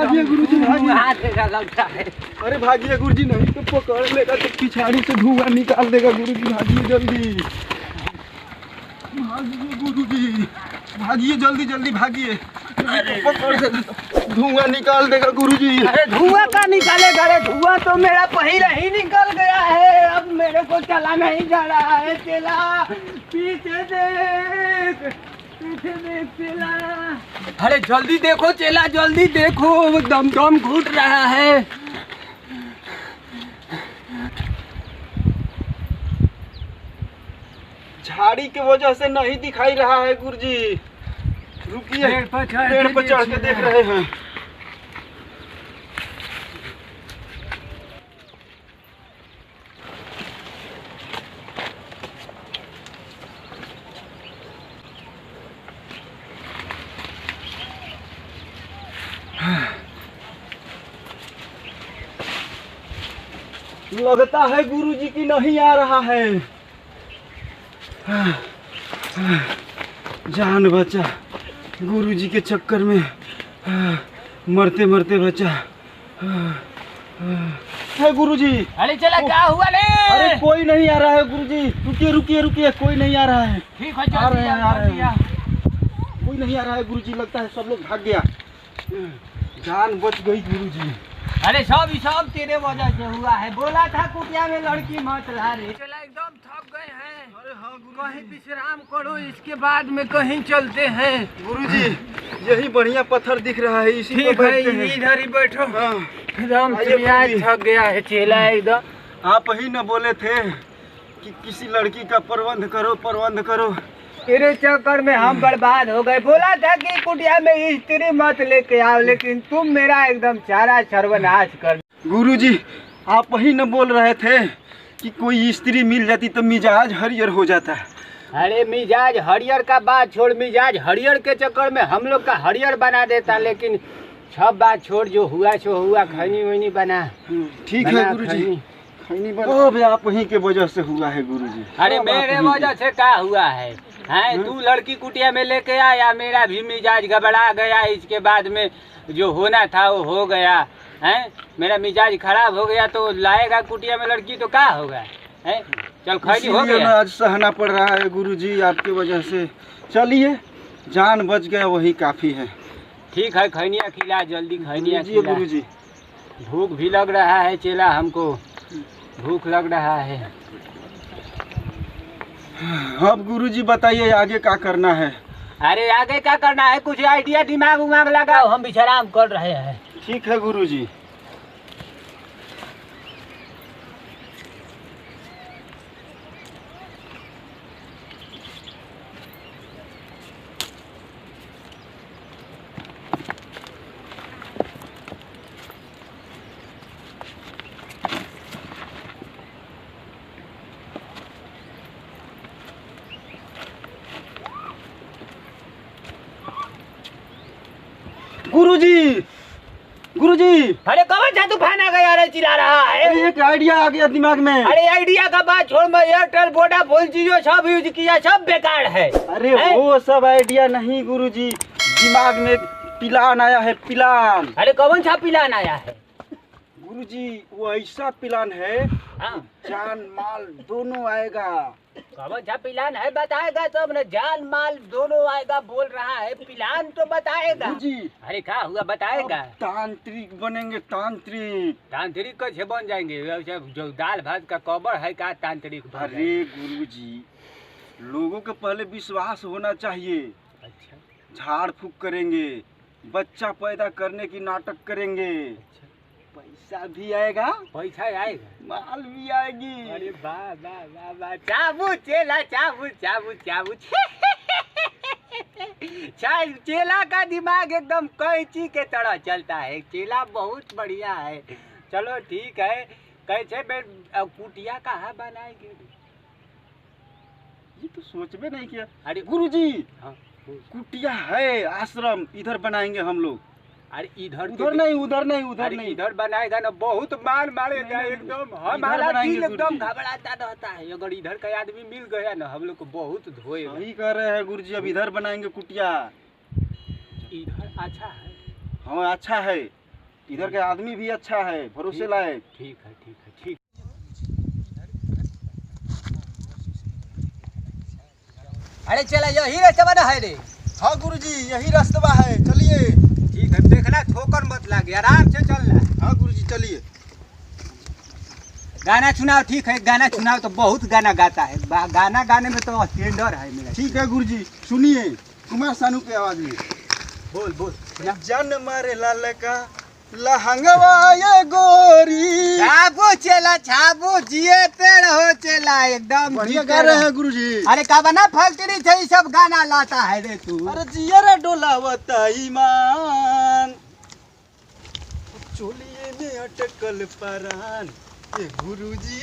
भागिए गुरुजी भागिए। हाथ देगा लगता है। अरे भागिए गुरुजी, नहीं तो पकड़ लेगा तो पिछाड़ी से धुआं निकाल देगा गुरुजी। भागिए जल्दी, भागिए गुरुजी, भागिए जल्दी जल्दी भागिए। अरे पकड़ देगा, धुआं निकाल देगा गुरुजी। अरे धुआं का निकालेगा? अरे धुआं तो मेरा पहले ही निकल गया है, अब मेरे को चला नहीं जा रहा है। चला पीछे देख, पीछे देख चला। अरे जल्दी देखो चला, जल्दी देखो, दम दम घुट रहा है। झाड़ी की वजह से नहीं दिखाई रहा है गुरुजी। रुकिए, पेड़ पर चढ़ के देख रहे हैं। लगता है गुरुजी की नहीं आ रहा है। जान बचा, गुरुजी के चक्कर में मरते मरते बचा है गुरुजी। अरे चला, क्या हुआ ले? अरे कोई नहीं आ रहा है गुरुजी। रुकिए रुकिए रुकिए, कोई नहीं आ रहा है। ठीक है, आ रहे हैं। कोई नहीं आ रहा है गुरुजी, लगता है सब लोग भाग गया। जान बच गई गुरुजी। अरे सब तेरे वजह से हुआ है। बोला था कुटिया में लड़की मत ला रे। चला, एकदम थक गए हैं। अरे हाँ गुरुजी, कहीं विश्राम करो, इसके बाद में कहीं चलते हैं। गुरुजी यही बढ़िया पत्थर दिख रहा है, इसी पे ठीक है, बैठते हैं। इधर ही बैठो। हाँ, एकदम आइए गुरुजी। थक गया है चेला एकदम। आप ही न बोले थे कि किसी लड़की का प्रबंध करो। तेरे चक्कर में हम बर्बाद हो गए। बोला था कि कुटिया में स्त्री मत लेके आओ, लेकिन तुम मेरा एकदम सारा सर्वनाश कर। गुरुजी आप ही न बोल रहे थे कि कोई स्त्री मिल जाती तो मिजाज हरियर हो जाता है। अरे मिजाज हरियर का बात छोड़, मिजाज हरियर के चक्कर में हम लोग का हरियर बना देता। लेकिन सब बात छोड़, जो हुआ सो हुआ। खैनी वैनी बना। ठीक है गुरुजी, अब आप ही के वजह से हुआ है गुरुजी। अरे मेरे वजह से क्या हुआ है? हैं, तू लड़की कुटिया में लेके आया, मेरा भी मिजाज घबरा गया। इसके बाद में जो होना था वो हो गया। हैं, मेरा मिजाज खराब हो गया तो लाएगा कुटिया में लड़की तो क्या होगा? हैं, चल खैनी हो गया। आज सहना पड़ रहा है गुरुजी आपकी वजह से। चलिए, जान बच गया वही काफी है। ठीक है, खैनिया खिला, जल्दी खैनिया खिला। गुरुजी भूख भी लग रहा है चेला, हमको भूख लग रहा है। अब गुरुजी बताइए आगे क्या करना है? अरे आगे क्या करना है, कुछ आइडिया दिमाग उमाग लगाओ, हम विश्राम कर रहे हैं। ठीक है गुरुजी। गुरुजी गुरुजी, अरे कौन सा तूफान आ गया? अरे चिल्ला रहा है। अरे एक आइडिया आ गया दिमाग में। अरे आइडिया का बात छोड़, मैं एयरटेल वोडाफोन जियो सब यूज किया, सब बेकार है। अरे वो सब आइडिया नहीं गुरुजी, दिमाग में प्लान आया है, प्लान। अरे कौन सा प्लान आया है? गुरुजी वो ऐसा प्लान है, हाँ, जान माल दोनों आएगा। कौन सा प्लान है बताएगा तब न। जान माल दोनों आएगा बोल रहा है, प्लान तो बताएगा। गुरुजी अरे क्या हुआ बताएगा? तांत्रिक बनेंगे, तांत्रिक। तांत्रिक कैसे बन जाएंगे? जो दाल भात का कबर है का तांत्रिक बन अरे जाएंगे? गुरुजी, लोगों के पहले विश्वास होना चाहिए। अच्छा, झाड़ फूक करेंगे, बच्चा पैदा करने की नाटक करेंगे, अच्छा, पैसा भी आएगा, पैसा आएगा, माल भी आएगी। अरे वाह वाह वाह वाह, चाबू चेला, चाबू चाबू चाबू। चेला का दिमाग एकदम कैंची के तरह चलता है। चेला बहुत बढ़िया है। चलो ठीक है, कैसे कुटिया कहाँ बनाएंगे? ये तो सोच में नहीं किया। अरे गुरुजी, हाँ, कुटिया है, आश्रम इधर बनाएंगे हम लोग। अरे इधर उधर नहीं, उधर नहीं, उधर अरे नहीं। इधर बनाएगा ना बहुत मार मारेगा नहीं, एकदम। इधर हमारा बनाएंगे दिल एकदम गुरुजी। घबराता रहता है। अगर इधर का आदमी मिल गया ना, हम लोग को बहुत धोएगा। सही कह रहे हैं गुरुजी, अब इधर बनाएंगे कुटिया। इधर अच्छा है। हाँ अच्छा है, इधर का आदमी भी अच्छा है, भरोसे लायक। ठीक है ठीक है ठीक। अरे चला यही रास्ता ना है रे। हाँ गुरुजी यही रास्ता है, चलिए। ठीक है देखना ठोकर मत लगे, आराम से चलना। हाँ गुरुजी चलिए। गाना सुनाओ। ठीक है गाना सुनाओ। तो बहुत गाना गाता है, गाना गाने में तो स्टैंडर्ड है मेरा। ठीक है गुरुजी सुनिए, कुमार सानू की आवाज में। बोल बोल। जन मारे लाल का लहंगवा ये गोरी। छाबू चला छाबू जिए पेड़ हो चला एकदम बढ़िया गा रहे हैं गुरुजी। अरे का बना फैक्ट्री थे सब गाना लाता है रे तू। अरे जिया डोलावता ईमान, चोलिए में अटकल परान ये गुरुजी।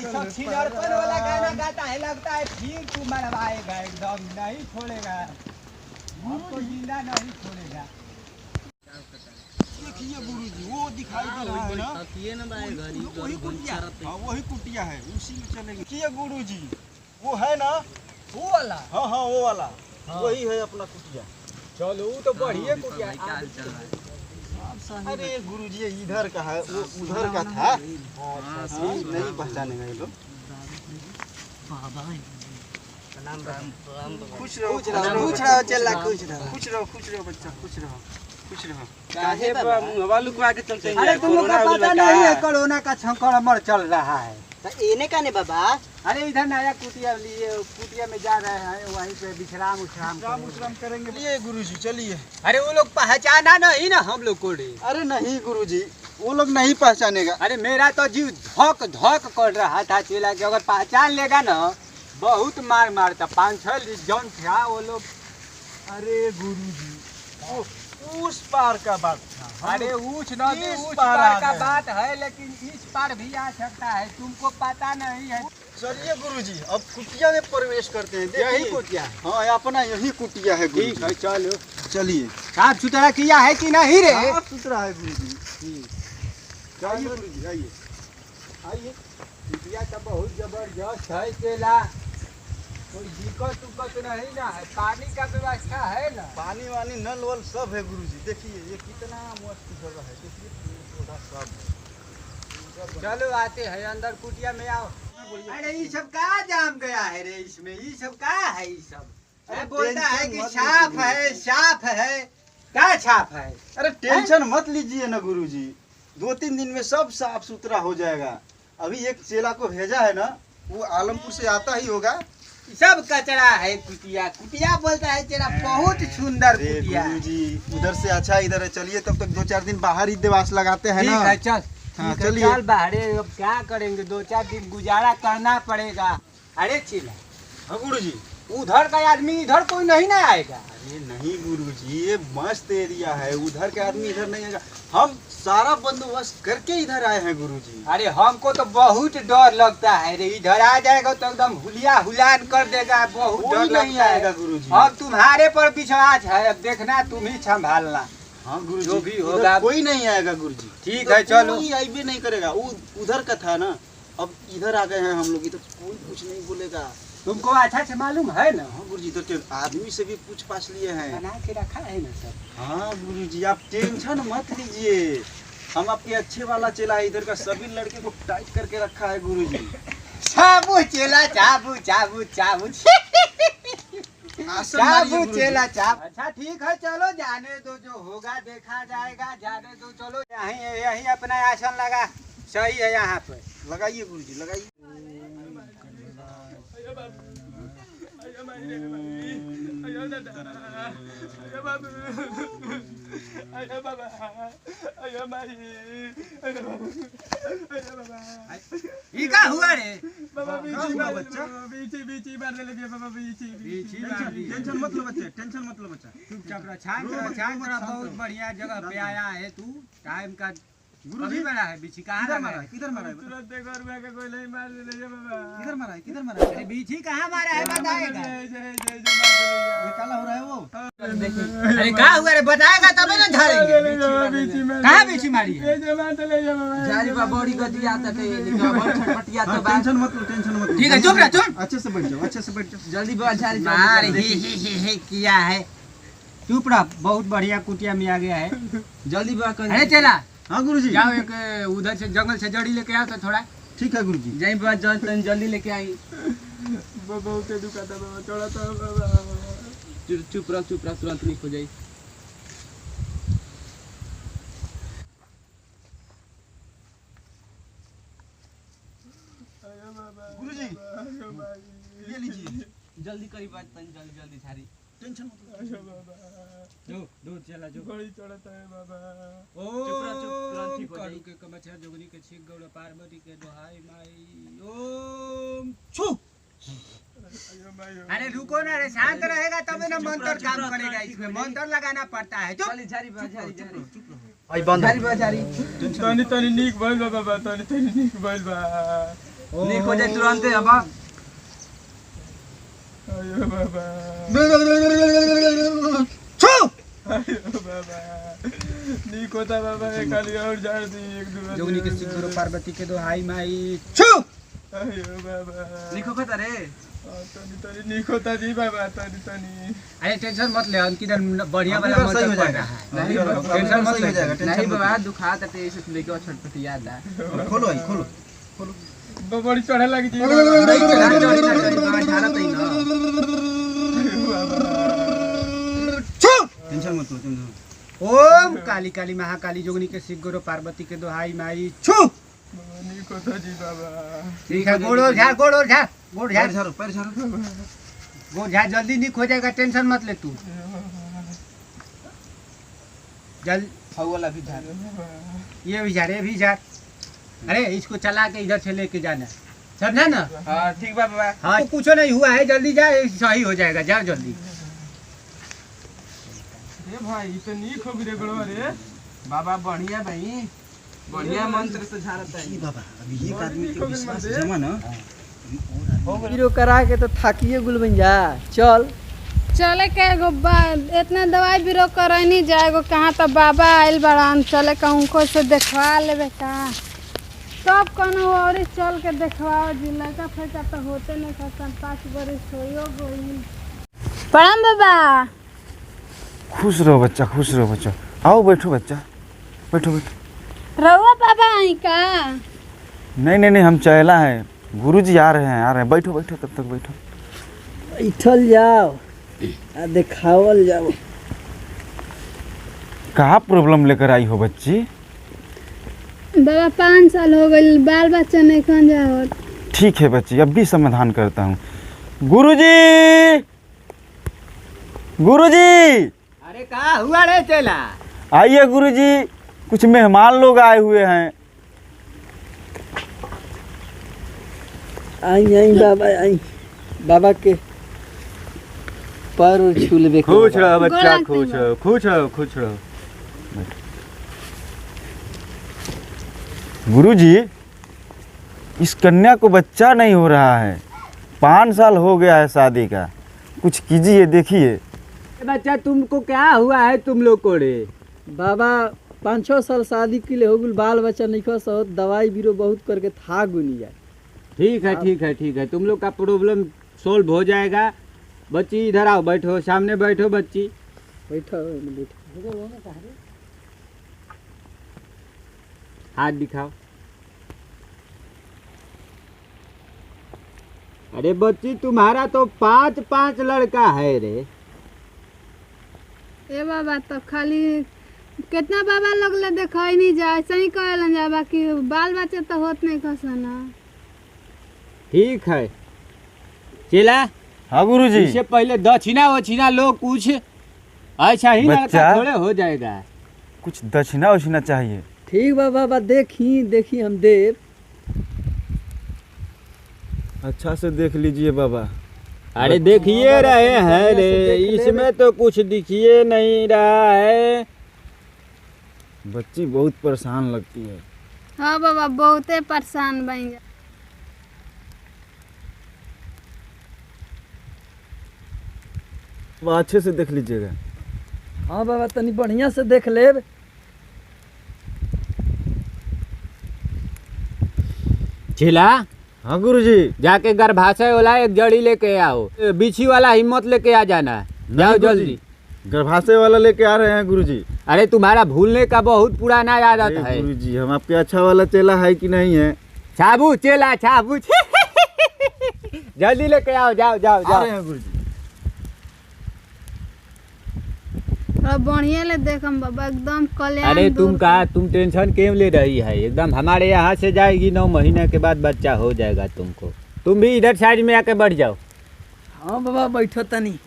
सब छिनरपन वाला गाना गाता है, लगता है फिर तू मरवाएगा एकदम, नहीं छोड़ेगा हमको जिंदा नहीं छोड़ेगा। देखिए गुरुजी वो दिखाई दे रहा है ना, वही कुटिया। हाँ वही कुटिया है, उसी में चलेंगे। देखिए गुरुजी वो है ना, वो वाला। हाँ हाँ वो वाला। हाँ। वही है अपना कुटिया। चलो वो तो बढ़िया कुटिया है। अरे गुरुजी इधर का है, वो उधर का था। हाँ, नहीं पहचानेगा ये लोग। खुश रहो खुश रहो चला खुश रहो। खुश रहो खुश रहो बच्चा, खुश रहो खुश रहो। काहे मुहवा लुकवा के चलते हैं? अरे तुम लोग का पता नहीं है कोरोना का संक्रमण चल रहा है। एने का ने बाबा। अरे इधर नया कुटिया लिए, कुटिया में जा रहे हैं, वहीं पे विश्राम करेंगे। चलिए गुरुजी चलिए। अरे वो लोग पहचाना नहीं ना हम लोग को रे। अरे नहीं गुरुजी वो लोग नहीं पहचानेगा। अरे मेरा तो जीव धक धक कर रहा था चेला के, अगर पहचान लेगा ना बहुत मार मारता। 5-6 जन था वो लोग। अरे गुरुजी वो उस पार का बात था। अरे उस नदी इस उस पार पार आ का गए। बात है, लेकिन इस पार भी आ सकता है, तुमको पता नहीं है। चलिए गुरुजी अब कुटिया में प्रवेश करते हैं। यही देखिए। कुटिया है। हाँ अपना यही कुटिया है गुरुजी। ठीक है चलो। चलिए। साफ सुथरा किया है कि नहीं रे? साफ सुथरा है गुरुजी। आइए गुरुजी आइए आइए। कुटिया तो बहुत जबरदस्त है चेला, कोई दिक्कत उक्कत नहीं ना है, पानी का व्यवस्था है ना? पानी वानी नल वल सब है गुरुजी। देखिए ये कितना मस्त जगह है, देखिए पेड़ पौधा सब है। चलो आते हैं अंदर कुटिया में आओ। अरे ये सब कहाँ जाम गया है रे इसमें? ये सब कहाँ है? ये सब अरे बोलता है कि टेंशन मत साफ लीजिए। है साफ है, क्या छाप है? अरे टेंशन मत लीजिए ना गुरुजी, 2-3 दिन में सब साफ सुथरा हो जाएगा। अभी एक चेला को भेजा है ना, वो आलमपुर से आता ही होगा। सब कचरा है कुटिया। कुटिया बोलता है तेरा बहुत सुंदर अरे कुटिया है। गुरुजी उधर से अच्छा इधर है। चलिए तब तक 2-4 दिन बाहर ही देवास लगाते हैं ठीक ना। है चल। हाँ, ठीक है, चलिए। चल बाहरे अब क्या करेंगे, 2-4 दिन गुजारा करना पड़ेगा। अरे चिल्ला हाँ गुरुजी। उधर का आदमी इधर कोई नहीं ना आएगा। अरे नहीं गुरुजी ये मस्त एरिया है, उधर के आदमी इधर नहीं आएगा। हम सारा बंदोबस्त करके इधर आए हैं गुरुजी। अरे हमको तो बहुत डर लगता है रे, इधर आ जाएगा तो एकदम हुलिया हुलान कर देगा, बहुत कोई डर नहीं लगता आएगा है। गुरुजी। अब तुम्हारे पर विश्वास है, अब देखना तुम ही संभालना। हाँ गुरुजी जो भी इधर होगा। कोई नहीं आएगा गुरुजी। ठीक इधर है चलो। कोई आइबे नहीं करेगा, वो उधर का था ना, अब इधर आ गए हैं हम लोग, इधर कोई कुछ नहीं बोलेगा। तुमको अच्छा से मालूम है ना? हाँ गुरुजी इधर के आदमी से भी पूछ पाछ लिए हैं। बना के रखा है ना सब। हाँ गुरुजी आप टेंशन मत लीजिए, हम आपके अच्छे वाला चेला है। इधर का सभी लड़के को टाइट करके रखा है गुरुजी। चाबू चेला चाबू चाबू चाबू आसन मारिए चाबू गुरुजी। चेला चाबू। अच्छा ठीक है चलो, जाने दो, जो होगा देखा जाएगा, जाने दो। चलो यहीं यहीं अपना आसन लगा, सही है यहाँ पे। लगाइए गुरुजी लगाइए। ई का हुआ रे? टेंशन मत लो बच्चे, टेंशन मत लो बच्चा। चुपचाप रह, छान रह, बहुत बढ़िया जगह पे आया है तू। टाइम का गुरुजी बड़ा है। बिछी कहाँ लगा है? किधर मारा है? तुरंत देखो रुपया का कोई नहीं मार ले बाबा। किधर मारा है? किधर मारा है? अरे बिछी कहाँ मारा है बताएगा? ये काला हो रहा है वो। अरे कहाँ हुआ रे, बताएगा तब ना झाड़ेंगे। कहाँ बिछी मारी है? बड़ी गति आता थे लेकिन बहुत छटपटिया तो बात। टेंशन मत लो, टेंशन मत लो। ठीक है चुप रह, चुप। अच्छे से बैठ जाओ, अच्छे से बैठ जाओ। जल्दी बात झाड़ी मार ही किया है। चुप रह, बहुत बढ़िया कुटिया में आ गया है। जल्दी बाबा कर अरे चला हाँ गुरुजी जाओ, एक उधर से जंगल से जड़ी लेके आओ तो थोड़ा। ठीक है गुरुजी। जाई बाबा जल्दी लेके आई। बाबा के दुखाता बाबा, थोड़ा तो बाबा। चुप रह तुरंत ठीक हो जाई। गुरुजी ये लीजिए। जल्दी करी बात तन जल्दी सारी। टेंशन मत लो। दूर चला जो बड़ी चढ़ता है बाबा। ओ तुरंत ठीक हो कालू जाई। के कमछा जोगनी के छीक गौड़ पार्वती के दोहाई माई ओम छू। अरे रुको ना रे, शांत रहेगा तब ना मंत्र काम करेगा। इसमें मंत्र लगाना पड़ता है। चुप। चली झारी बाबा झारी। आई बंद झारी बाबा झारी। तनी नीक भइल बा बाबा, तनी नीक भइल बा। नीक हो जाए तुरंत अब। आयो बाबा, छू। आयो बाबा, नीक होता बाबा। एक खाली और झाड़ दी, एक दो जोगनी के छीक गौड़ पार्वती के दोहाई माई। छू। आयो बाबा, नीक होता रे। तनी नीक होता जी बाबा, तनी। अरे टेंशन मत ले, किधर बढ़िया वाला अभी सही मंत्र हो पड़ जाएगा। रहा है। नहीं अभी बाबा, टेंशन मत ले। हो जाएगा। नहीं टेंशन बाबा दुखा तटे ऐसे लेके छटपटी याद आ। खोलो आई खोलो। बड़ी चढ़े लगी जी बाबा झाड़ा तई ना। छू। टेंशन मत लो टेंशन। ओम काली काली महाकाली जोगनी के छीक गौड़ पार्वती के दोहाई माई। छू। नीक होता जी बाबा। ठीक है, गोड़ झाड़ गोड़ झाड़ गोड़ झाड़ पैर झाड़ो पैर झाड़ो। गोड़ झाड़, जल्दी ठीक हो जाएगा। टेंशन मत ले तू। जल्दी हाउ वाला भी झाड़। ये भी झाड़, ये भी झाड़। अरे इसको चला के इधर से लेके जाना, समझा ना? हां ठीक बा बाबा। हाँ कुछ नहीं हुआ है, जल्दी जा, सही हो जाएगा। जाओ जल्दी। ए भाई तो नीक हो गए गड़वा रे बाबा बढ़िया भाई, बढ़िया मंत्र से झाड़ता ये है। बाबा अभी एक आदमी के विश्वास जमा ना। हीरो करा के तो थाकिए गुल बन जा। चल चले के एगो इतना दवाई बीरो करे नहीं जाएगो। कहाँ तो बाबा आइल बड़ान, चले का उनको से देखवा लेबे का। सब कनो और चल के देखवाओ जी। लड़का फैका तो होते नहीं खसन, 5 बरिस होइयो गइल। प्रणाम बाबा। खुश रहो बच्चा, खुश रहो बच्चा। आओ बैठो बच्चा, बैठो बैठो। रहुआ बाबा आई का? नहीं हम चैला है, गुरुजी आ रहे हैं। बैठो बैठो, तब तक बैठो। बैठल जाओ आ देखावल जाओ। कहाँ प्रॉब्लम लेकर आई हो बच्ची? बाबा 5 साल हो गइल, बाल बच्चा नहीं खन जाओ। ठीक है बच्ची, अब भी समाधान करता हूँ। गुरुजी, गुरुजी अरे कहाँ हुआ रे चला? आइए गुरुजी, कुछ मेहमान लोग आए हुए हैं। आई बाबा, आई बाबा के पैर और छू लेबे। खुश रहो बच्चा, गोला खुश रहो, खुश रहो, खुश रहो। गुरुजी, इस कन्या को बच्चा नहीं हो रहा है, 5 साल हो गया है शादी का। कुछ कीजिए, देखिए। बच्चा तुमको क्या हुआ है तुम लोग को रे? बाबा 5-6 साल शादी के लिए हो गल, बाल बच्चा नहीं खस। दवाई बीरो बहुत करके था गुनी जाए। ठीक है ठीक है ठीक है, तुम लोग का प्रॉब्लम सोल्व हो जाएगा। बच्ची इधर आओ, बैठो, सामने बैठो बच्ची। बैठो बैठो। हाथ दिखाओ। अरे बच्ची तुम्हारा तो 5 लड़का है रे। ए बाबा तो खाली कितना बाबा लोग ले देखा ही नहीं जाए, सही कहलन जा। बाकी बाल बच्चे तो होत नहीं खसन। ठीक है चला। हाँ गुरुजी। इससे पहले दक्षिणा वक्षिणा लो कुछ, ऐसा ही लड़का बच्चा। थोड़े हो जाएगा। कुछ दक्षिणा वक्षिणा चाहिए। ठीक बा बाबा, देखी हम देव। अच्छा से देख लीजिए बाबा। अरे देखिए रहे हैं रे, इसमें तो कुछ दिखिए नहीं रहा है। बच्ची बहुत परेशान लगती है। हाँ बाबा बहुते परेशान बन जा। वह अच्छे से देख लीजिएगा। हाँ बाबा तनी बढ़िया से देख लेब। चिला हाँ गुरुजी। जाके गर्भाशय वाला एक जड़ी लेके आओ, बिछी वाला हिम्मत लेके आ जाना। जाओ गुरुजी। जल्दी। गर्भाशय वाला लेके आ रहे हैं गुरुजी। अरे तुम्हारा भूलने का बहुत पुराना आदत है। गुरुजी हम आपके अच्छा वाला चेला है कि नहीं है? छाबू चेला छाबू जल्दी लेके आओ, जाओ जाओ आ जाओ। रहे हैं गुरुजी। थोड़ा बढ़िया ले देखम बाबा, एकदम कल्याण। अरे तुम दूर कहा तुम टेंशन क्यों ले रही है? एकदम हमारे यहाँ से जाएगी 9 महीने के बाद बच्चा हो जाएगा तुमको। तुम भी इधर साइड में आके बैठ जाओ। हाँ बाबा बैठो तनी।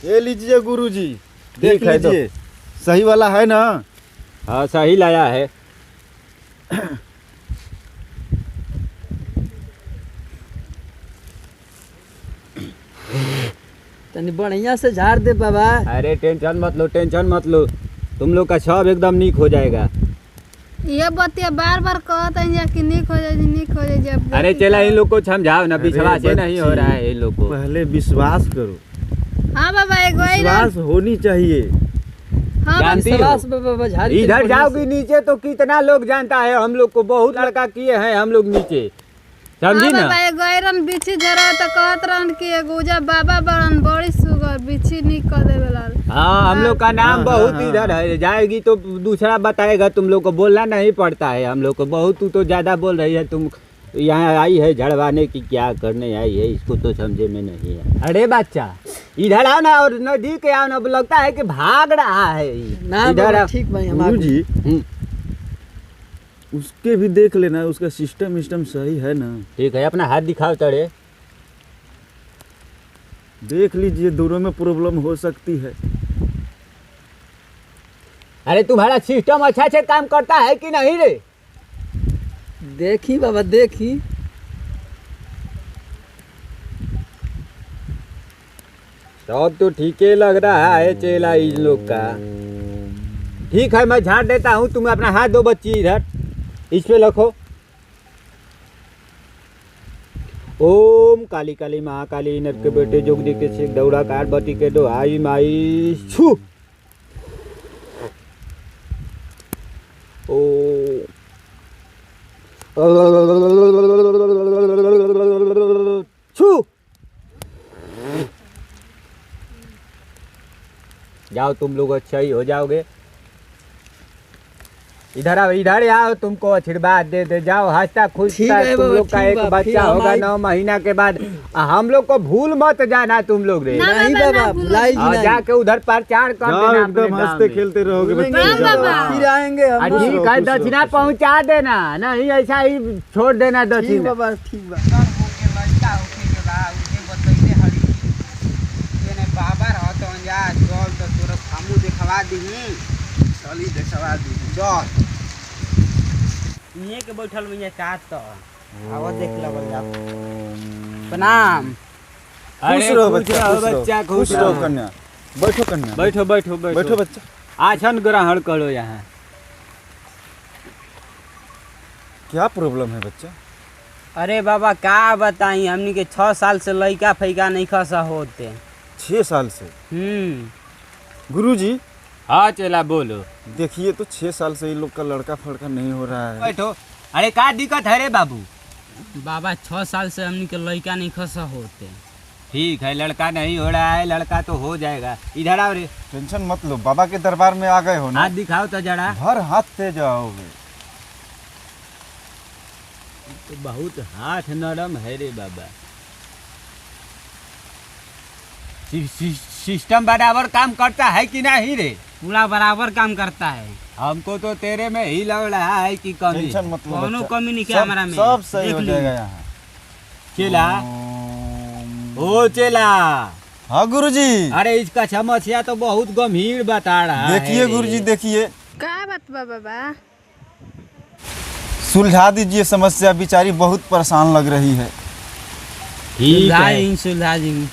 ये लीजिए गुरुजी, देख ठीक है तो। लीजिए सही वाला है ना? हाँ सही लाया है। तनी बढ़िया से झाड़ दे बाबा। अरे टेंशन मत लो, टेंशन मत लो, तुम लोग का सब एकदम नीक हो जाएगा। ये बतिया बार बार कहते हैं कि निक हो जाए निक हो जाए। जब अरे चला इन लोग को समझाओ ना, अरे विश्वास ही नहीं हो बच्ची, रहा है इन लोग को। पहले विश्वास करो, हाँ बाबा एक विश्वास होनी चाहिए। हाँ जानती हो? विश्वास बाबा झाड़ी के इधर बढ़िया जाओगी से। नीचे तो कितना लोग जानता है हम लोग को, बहुत लड़का किए हैं हम लोग नीचे, समझी हाँ ना? बाबा एक गैरन बिछी जरा तो कहत रहन कि एगो उजा बाबा बड़न बड़ी सुगर बिछी निक कर देवेला। हाँ हम लोग का नाम हाँ, बहुत हाँ, इधर है, जाएगी तो दूसरा बताएगा, तुम लोग को बोलना नहीं पड़ता है हम लोग को। बहुत तू तो ज़्यादा बोल रही है, तुम यहाँ आई है झड़वाने की, क्या करने आई है इसको तो समझे में नहीं है। अरे बच्चा इधर आओ ना, और नजदीक आओ ना, लगता है कि भाग रहा है ये। ना इधर बाबा आओ। ठीक भाई हमारा। गुरुजी हम्म, उसके भी देख लेना, उसका सिस्टम सही है ना? ठीक है, अपना हाथ दिखाओ तड़े। देख लीजिए, दोनों में प्रॉब्लम हो सकती है। अरे तुम्हारा सिस्टम अच्छा से काम करता है कि नहीं रे? देखी बाबा देखी। सब तो ठीक ही लग रहा है चेला इन लोग का। ठीक है मैं झाड़ देता हूँ, तुम अपना हाथ दो बच्ची इधर, इस पे रखो। ओम काली काली महाकाली नर के बेटे जोग जी के सिख दौड़ा कार बटी के दो आई माई छू। ओ छू। जाओ तुम लोग अच्छा ही हो जाओगे। इधर आओ, इधर आओ, तुमको आशीर्वाद दे दे जाओ, हंसता ठीक खुशता है तुम बाबा, लोग का ठीक एक बा, बच्चा फिर होगा हमारी- 9 महीना के बाद। हम लोग को भूल मत जाना तुम लोग रे। ना, नहीं बाबा, बाबा ना भूलो। भुलाई और नहीं। जाके उधर प्रचार कर जाओ, देना एकदम अपने हंसते गाँव में। खेलते रहोगे भूलेंगे बच्चे। नहीं, जाओ। बाबा। फिर आएंगे हम। और ठीक है, खुश रहो, दक्षिणा खुश रहो। पहुंचा देना, नहीं ऐसा ही छोड़ देना ठीक दक्षिणा। बाबा ठीक बा। के बैठल भैया साथ तो आवा देख लगल आप। प्रणाम। खुश रहो खुश बच्चा, रहो खुश रहो। बच्चा, खुश रहो कन्या। बैठो कन्या, बैठो बैठो बैठो बच्चा। आसन ग्रहण करो यहाँ। क्या प्रॉब्लम है बच्चा? अरे बाबा का बताई, हमनी के 6 साल से लइका फैका नहीं खसा होते। 6 साल से? गुरुजी हाँ चला बोलो। देखिए तो 6 साल से इन लोग का लड़का फड़का नहीं हो रहा है। बैठो। अरे का दिक्कत है रे बाबू? बाबा 6 साल से हमनी के लइका नहीं खसा होते। ठीक है, लड़का नहीं हो रहा है, लड़का तो हो जाएगा। इधर आओ रे, टेंशन मत लो, बाबा के दरबार में आ गए हो ना, हाथ दिखाओ तो जरा। भर हाथ से जाओगे। तो बहुत हाथ नरम है रे बाबा। सिस्टम बराबर काम करता है कि नहीं रे? पूरा बराबर काम करता है। हमको तो तेरे में ही लग रहा है कि कमी। टेंशन मत लो कौनो बच्चा। कमी नहीं क्या सब- हमारा में। सब सही देख हो ली। जाएगा यहाँ। चेला, ओ चेला, हाँ गुरुजी। अरे इसका समस्या तो बहुत गंभीर बता रहा है। देखिए गुरुजी देखिए, का बात बा बाबा? सुलझा दीजिए समस्या, बेचारी बहुत परेशान लग रही है। ठीक है, सुलझा जी।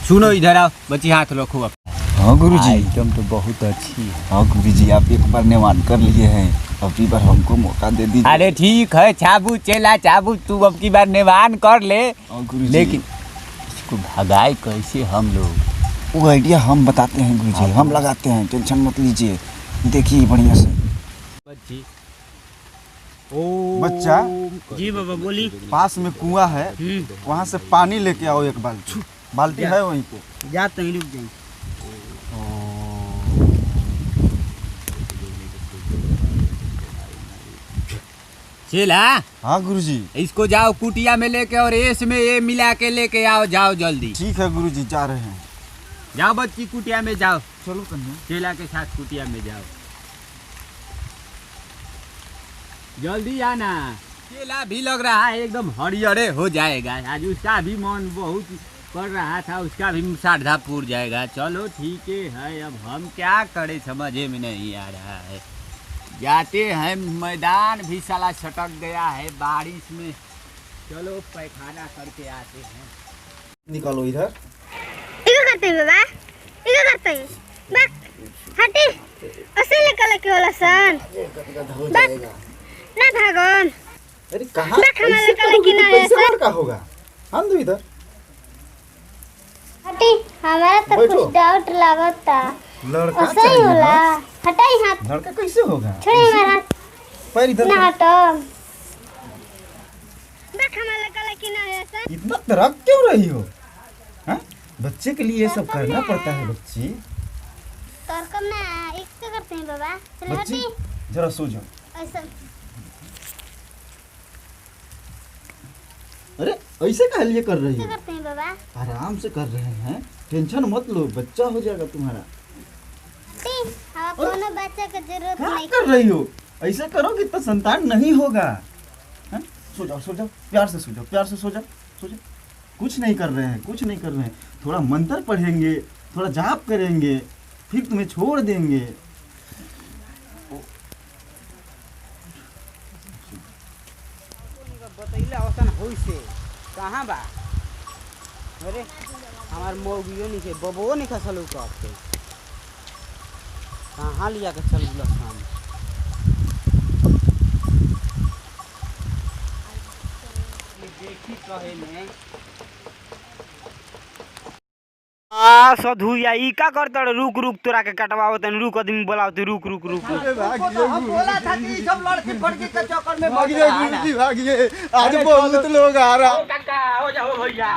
सुनो इधर आओ, बच्ची हाथ रखो। अब हाँ गुरुजी। आइटम तो बहुत अच्छी है। हाँ गुरुजी, आप एक बार निवान कर लिए हैं, अब की बार हमको मौका दे दीजिए। अरे ठीक है चाबू चेला चाबू, तू अब की बार निवान कर ले। हाँ गुरुजी। लेकिन इसको भगाए कैसे हम लोग? वो आइडिया हम बताते हैं गुरुजी, हम लगाते हैं, टेंशन मत लीजिए। देखिए बढ़िया से। बच्ची बच्चा जी बाबा बोली। पास में कुआं है, वहाँ से पानी लेके आओ एक बाल्टी। बाल्टी है वहीं पे। जाते हैं, रुक जाए। चला। हाँ गुरुजी। इसको जाओ कुटिया में लेके और इसमें ये मिला के लेके आओ, जाओ जल्दी। ठीक है गुरुजी, जा रहे हैं। जाओ बच्ची कुटिया में जाओ। चलो कन्या। चेला के साथ कुटिया में जाओ, जल्दी आना। चेला भी लग रहा है एकदम हरियरे हो जाएगा आज। उसका भी मन बहुत कर रहा था, उसका भी श्रद्धा पूर जाएगा। चलो ठीक है, अब हम क्या करें समझ में नहीं आ रहा है। जाते हैं, मैदान भी साला छटक गया है बारिश में। चलो पैखाना करके आते हैं। निकालो इधर। इधर करते हैं बाबा, इधर करते हैं। बस हटे, ऐसे निकल के वाला सन। ना भागन। अरे कहाँ? बैठ हमारे निकल के ना ऐसे। लड़का होगा। हम दो इधर। हटे, हमारा तो बैठो। कुछ डाउट लागता। लड़का ऐसे ही होला। चाहिए। हटाई हाथ, लड़का कैसे होगा? छोड़े हमारा हाथ। पैर इधर ना कर। हटो। बैठ हमारे निकल के ना ऐसे। इतना तड़प क्यों रही हो? हाँ? बच्चे के लिए ये सब करना पड़ता है बच्ची। तोर कम ना एक तो करते हैं बाबा। चल बच्ची हटी। जरा सो जाओ। ऐसे अरे ऐसे काहे लिए कर रही तो हो? करते हैं बाबा। आराम से कर रहे हैं, टेंशन मत लो, बच्चा हो जाएगा तुम्हारा। ठीक, हमें कोनो बच्चे की जरूरत क्या नहीं। कर रही हो? ऐसे करोगे तो संतान नहीं होगा। हाँ? सो जाओ, प्यार से सो जाओ, प्यार से सो जाओ। कुछ नहीं कर रहे हैं, कुछ नहीं कर रहे हैं। थोड़ा मंत्र पढ़ेंगे, थोड़ा जाप करेंगे, फिर तुम्हें छोड़ देंगे। बतैला औसन होई से कहाँ बा? अरे हमार मौगियो नहीं के बबो नहीं खसलू कब के कहाँ लिया के चल बुला शाम। देखी कहे में सधु या ई का करता रुक रुक तोरा के कटवाओ तन रुक आदमी बोलाओ रुक रुक रुक रुक। हम बोला था कि ई सब लड़की फड़की के चक्कर में भागिए गुरुजी भागिए, आज बहुत लोग आ रहा। काका हो जाओ भैया।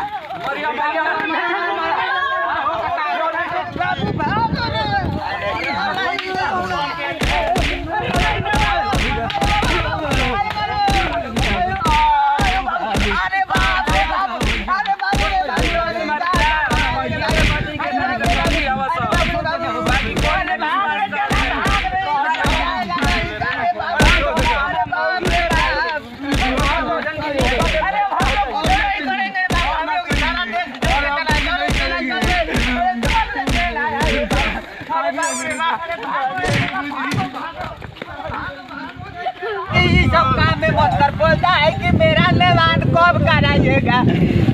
सब काम में मत कर। बोलता है कि मेरा लेवान कब कराइएगा।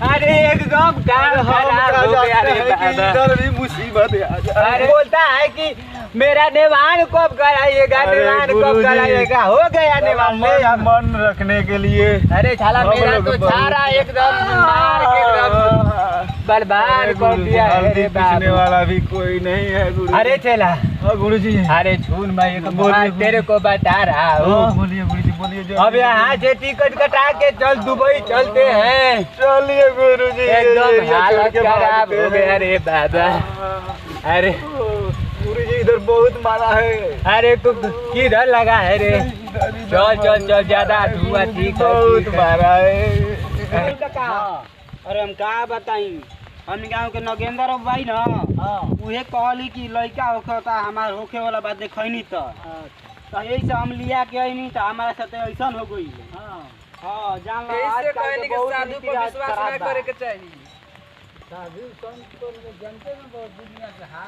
अरे एकदम काम खराब हो गया रे बाबा। इधर भी मुसीबत आ जाए। अरे बोलता है कि मेरा नेवान कब कराइएगा, नेवान कब कराइएगा। हो गया नेवान में मन रखने के लिए। अरे छाला मेरा तो छारा एकदम मार के एकदम बर्बाद कर दिया है रे बाबा। वाला भी कोई नहीं है गुरु। अरे चला गुरुजी। अरे छून मैं एक बात तेरे को बता रहा हूँ। बोलिए गुरुजी, बोलिए। अब यहाँ से टिकट कटा के चल दुबई चलते हैं। चलिए गुरुजी। एकदम हालत खराब हो गया रे बाबा। अरे गुरुजी इधर बहुत मारा है। अरे तू किधर लगा है रे? चल चल चल, ज्यादा धुआं ठीक है। बहुत मारा है। अरे हम का बताई, हम गाँव के नगेंद्र भाई ना उहे कहली कि लड़का होता हमार होखे वाला बात देखनी तो यही से हम लिया के अनी तो हमारे साथ ऐसा हो गई। हाँ जान लो आजकल के बहुत साधु पर विश्वास न करे के चाहिए। साधु संत तो जनते में बहुत दुनिया के हाल